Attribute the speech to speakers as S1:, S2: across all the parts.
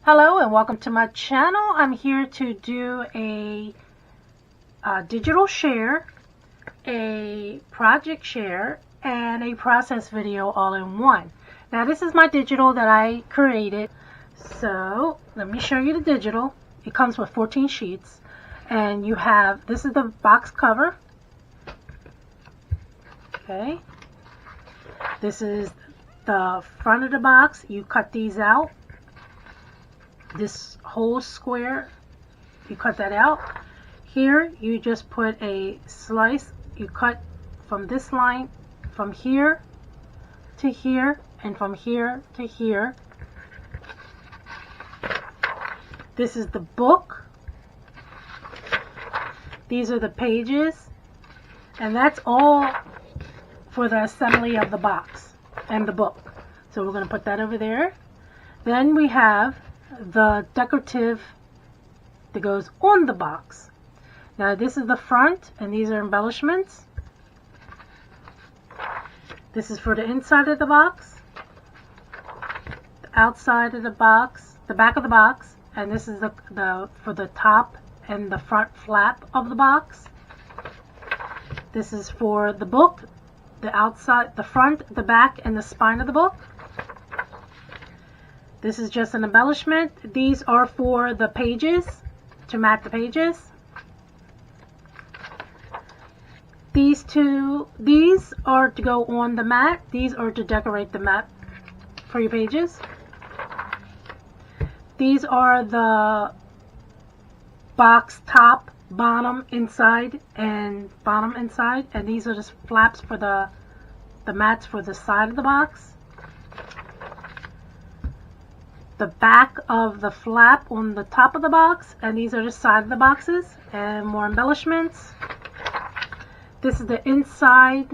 S1: Hello and welcome to my channel. I'm here to do a digital share, a project share, and a process video all in one. Now this is my digital that I created. So let me show you the digital. It comes with 14 sheets and you have, this is the box cover. Okay. This is the front of the box. You cut these out. This whole square, you cut that out. Here you just put a slice. You cut from this line from here to here and from here to here. This is the book. These are the pages, and that's all for the assembly of the box and the book. So we're going to put that over there. Then we have the decorative that goes on the box. Now this is the front and these are embellishments. This is for the inside of the box, the outside of the box, the back of the box, and this is the for the top and the front flap of the box. This is for the book, the outside, the front, the back, and the spine of the book. This is just an embellishment. These are for the pages, to mat the pages. These are to go on the mat. These are to decorate the mat for your pages. These are the box top, bottom, inside, and bottom inside. And these are just flaps for the mats for the side of the box. The back of the flap on the top of the box, and these are the side of the boxes, and more embellishments. This is the inside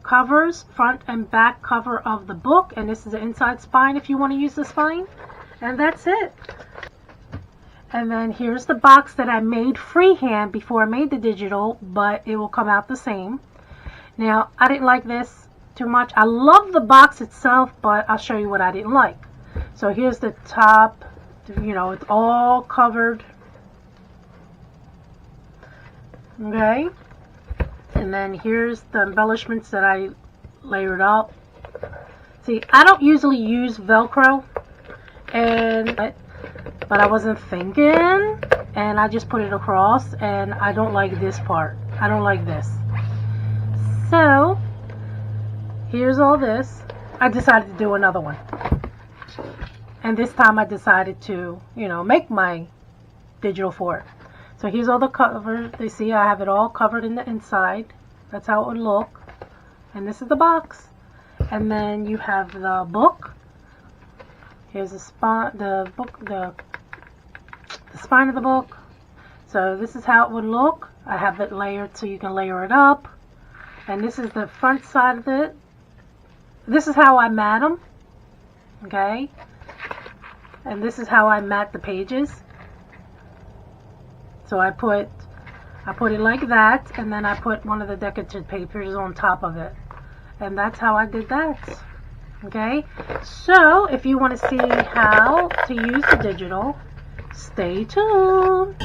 S1: covers, front and back cover of the book, and this is the inside spine if you want to use the spine, and that's it. And then here's the box that I made freehand before I made the digital, but it will come out the same. Now I didn't like this too much. I love the box itself, but I'll show you what I didn't like. So here's the top, you know, it's all covered. Okay. And then here's the embellishments that I layered up. See, I don't usually use Velcro, but I wasn't thinking, and I just put it across, and I don't like this part. I don't like this. So here's all this. I decided to do another one. And this time I decided to, you know, make my digital for it. So here's all the covers. You see I have it all covered in the inside. That's how it would look. And this is the box. And then you have the book. Here's the spine, the spine of the book. So this is how it would look. I have it layered so you can layer it up. And this is the front side of it. This is how I mat them. Okay. And this is how I mat the pages. So I put it like that, and then I put one of the decorative papers on top of it. And that's how I did that. Okay? So, if you want to see how to use the digital, stay tuned.